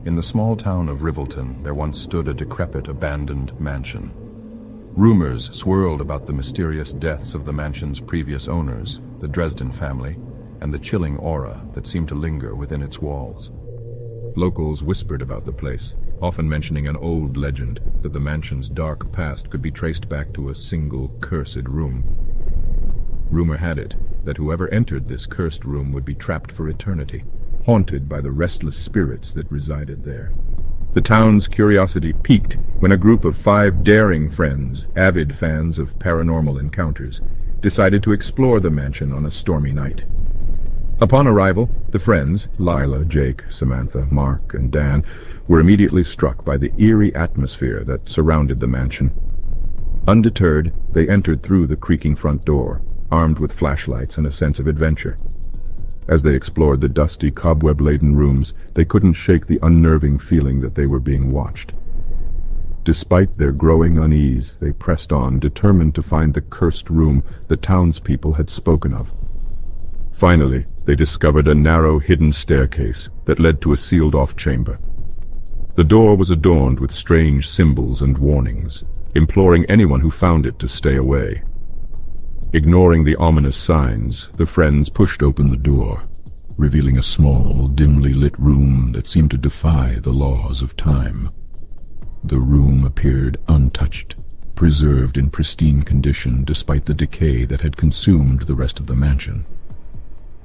In the small town of Rivelton, there once stood a decrepit, abandoned mansion. Rumors swirled about the mysterious deaths of the mansion's previous owners, the Dresden family, and the chilling aura that seemed to linger within its walls. Locals whispered about the place, often mentioning an old legend that the mansion's dark past could be traced back to a single cursed room. Rumor had it that whoever entered this cursed room would be trapped for eternity, haunted by the restless spirits that resided there. The town's curiosity peaked when a group of 5 daring friends, avid fans of paranormal encounters, decided to explore the mansion on a stormy night. Upon arrival, the friends, Lila, Jake, Samantha, Mark, and Dan, were immediately struck by the eerie atmosphere that surrounded the mansion. Undeterred, they entered through the creaking front door, armed with flashlights and a sense of adventure. As they explored the dusty, cobweb-laden rooms, they couldn't shake the unnerving feeling that they were being watched. Despite their growing unease, they pressed on, determined to find the cursed room the townspeople had spoken of. Finally, they discovered a narrow, hidden staircase that led to a sealed-off chamber. The door was adorned with strange symbols and warnings, imploring anyone who found it to stay away. Ignoring the ominous signs, the friends pushed open the door, revealing a small, dimly lit room that seemed to defy the laws of time. The room appeared untouched, preserved in pristine condition despite the decay that had consumed the rest of the mansion.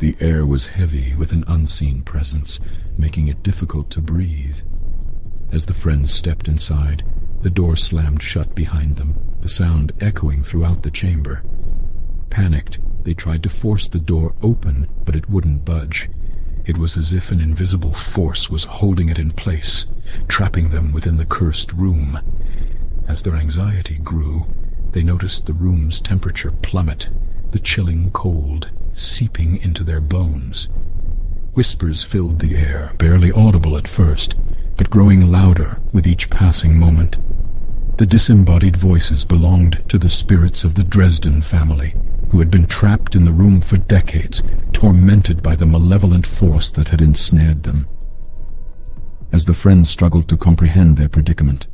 The air was heavy with an unseen presence, making it difficult to breathe. As the friends stepped inside, the door slammed shut behind them, the sound echoing throughout the chamber. Panicked, they tried to force the door open, but it wouldn't budge. It was as if an invisible force was holding it in place, trapping them within the cursed room. As their anxiety grew, they noticed the room's temperature plummet, the chilling cold seeping into their bones. Whispers filled the air, barely audible at first, but growing louder with each passing moment. The disembodied voices belonged to the spirits of the Dresden family, who had been trapped in the room for decades, tormented by the malevolent force that had ensnared them. As the friends struggled to comprehend their predicament,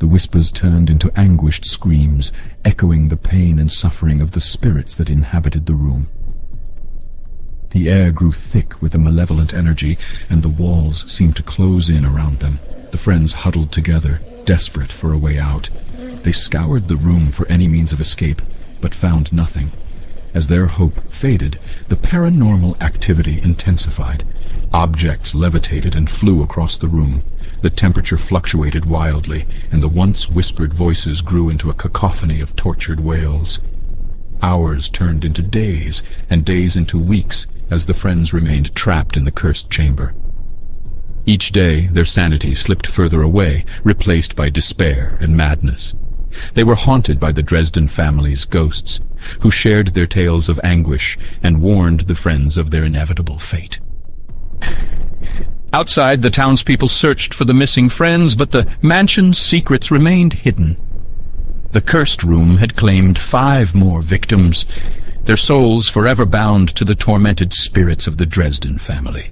the whispers turned into anguished screams, echoing the pain and suffering of the spirits that inhabited the room. The air grew thick with a malevolent energy, and the walls seemed to close in around them. The friends huddled together, desperate for a way out. They scoured the room for any means of escape, but found nothing. As their hope faded, the paranormal activity intensified. Objects levitated and flew across the room. The temperature fluctuated wildly, and the once whispered voices grew into a cacophony of tortured wails. Hours turned into days, and days into weeks, as the friends remained trapped in the cursed chamber. Each day, their sanity slipped further away, replaced by despair and madness. They were haunted by the Dresden family's ghosts, who shared their tales of anguish and warned the friends of their inevitable fate. Outside, the townspeople searched for the missing friends, but the mansion's secrets remained hidden. The cursed room had claimed 5 more victims, their souls forever bound to the tormented spirits of the Dresden family.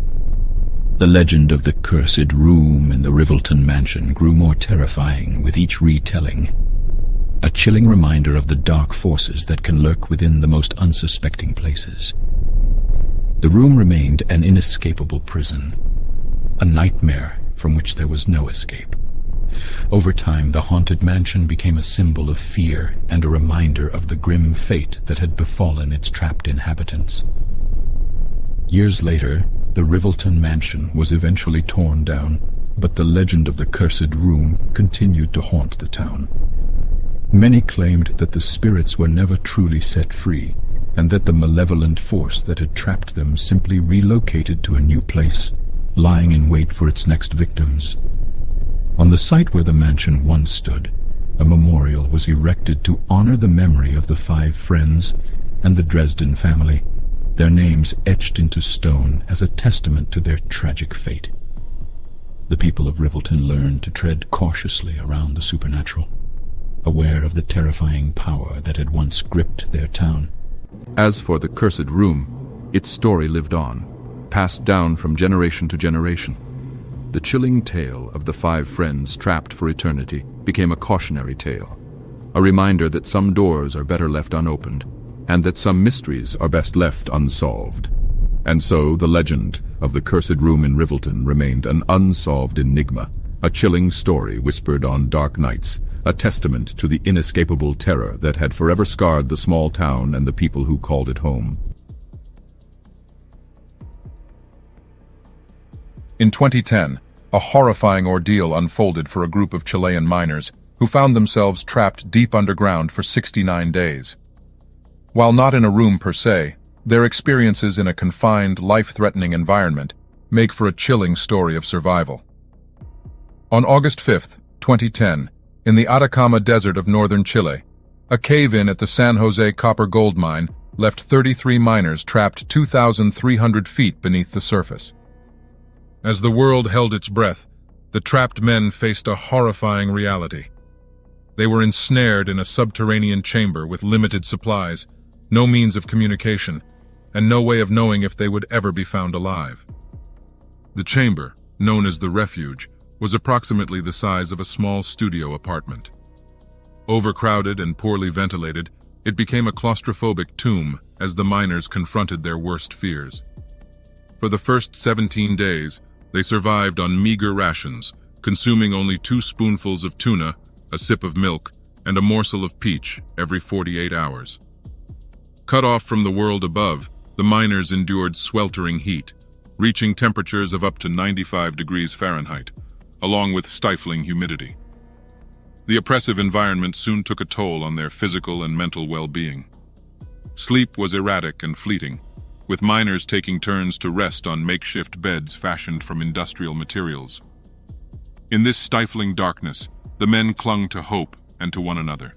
The legend of the cursed room in the Rivelton mansion grew more terrifying with each retelling, a chilling reminder of the dark forces that can lurk within the most unsuspecting places. The room remained an inescapable prison, a nightmare from which there was no escape. Over time, the haunted mansion became a symbol of fear and a reminder of the grim fate that had befallen its trapped inhabitants. Years later, the Rivelton mansion was eventually torn down, but the legend of the cursed room continued to haunt the town. Many claimed that the spirits were never truly set free, and that the malevolent force that had trapped them simply relocated to a new place, lying in wait for its next victims. On the site where the mansion once stood, a memorial was erected to honor the memory of the 5 friends and the Dresden family, their names etched into stone as a testament to their tragic fate. The people of Rivelton learned to tread cautiously around the supernatural, aware of the terrifying power that had once gripped their town. As for the cursed room, its story lived on, passed down from generation to generation. The chilling tale of the 5 friends trapped for eternity became a cautionary tale, a reminder that some doors are better left unopened, and that some mysteries are best left unsolved. And so the legend of the cursed room in Rivelton remained an unsolved enigma, a chilling story whispered on dark nights, a testament to the inescapable terror that had forever scarred the small town and the people who called it home. In 2010, a horrifying ordeal unfolded for a group of Chilean miners who found themselves trapped deep underground for 69 days. While not in a room per se, their experiences in a confined, life-threatening environment make for a chilling story of survival. On August 5, 2010, in the Atacama Desert of northern Chile, a cave-in at the San Jose copper gold mine left 33 miners trapped 2,300 feet beneath the surface. As the world held its breath, the trapped men faced a horrifying reality. They were ensnared in a subterranean chamber with limited supplies, no means of communication, and no way of knowing if they would ever be found alive. The chamber, known as the refuge, was approximately the size of a small studio apartment. Overcrowded and poorly ventilated, it became a claustrophobic tomb as the miners confronted their worst fears. For the first 17 days, they survived on meager rations, consuming only 2 spoonfuls of tuna, a sip of milk, and a morsel of peach every 48 hours. Cut off from the world above, the miners endured sweltering heat, reaching temperatures of up to 95 degrees Fahrenheit, along with stifling humidity. The oppressive environment soon took a toll on their physical and mental well-being. Sleep was erratic and fleeting, with miners taking turns to rest on makeshift beds fashioned from industrial materials. In this stifling darkness, the men clung to hope and to one another.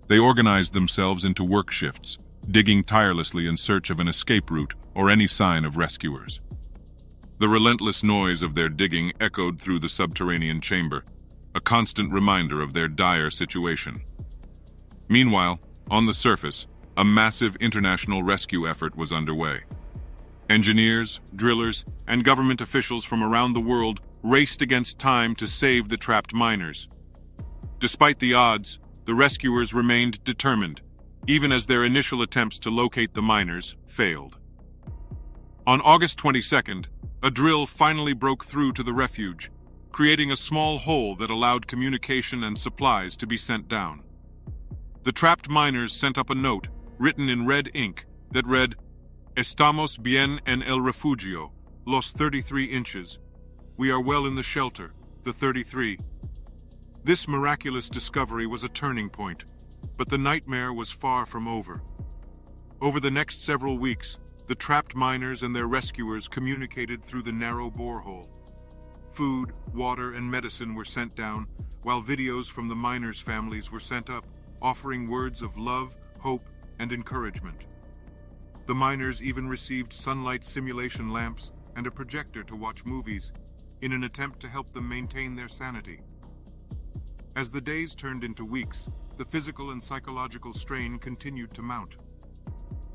They organized themselves into work shifts, digging tirelessly in search of an escape route or any sign of rescuers. The relentless noise of their digging echoed through the subterranean chamber, a constant reminder of their dire situation. Meanwhile, on the surface, a massive international rescue effort was underway. Engineers, drillers, and government officials from around the world raced against time to save the trapped miners. Despite the odds, the rescuers remained determined, even as their initial attempts to locate the miners failed. On August 22nd, a drill finally broke through to the refuge, creating a small hole that allowed communication and supplies to be sent down. The trapped miners sent up a note, written in red ink, that read, "Estamos bien en el refugio, los 33 inches. We are well in the shelter, the 33. This miraculous discovery was a turning point, but the nightmare was far from over. Over the next several weeks, the trapped miners and their rescuers communicated through the narrow borehole. Food, water, and medicine were sent down, while videos from the miners' families were sent up, offering words of love, hope, and encouragement. The miners even received sunlight simulation lamps and a projector to watch movies, in an attempt to help them maintain their sanity. As the days turned into weeks, the physical and psychological strain continued to mount.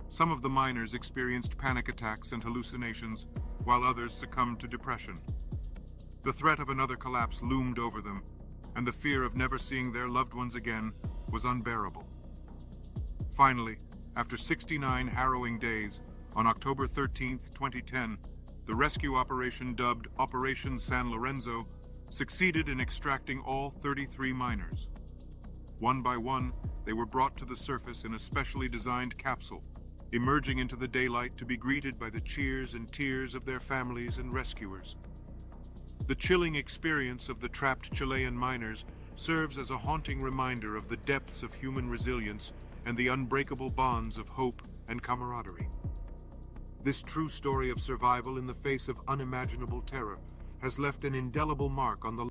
Some of the miners experienced panic attacks and hallucinations, while others succumbed to depression. The threat of another collapse loomed over them, and the fear of never seeing their loved ones again was unbearable. Finally, after 69 harrowing days, on October 13, 2010, the rescue operation dubbed Operation San Lorenzo succeeded in extracting all 33 miners. One by one, they were brought to the surface in a specially designed capsule, emerging into the daylight to be greeted by the cheers and tears of their families and rescuers. The chilling experience of the trapped Chilean miners serves as a haunting reminder of the depths of human resilience and the unbreakable bonds of hope and camaraderie. This true story of survival in the face of unimaginable terror has left an indelible mark on the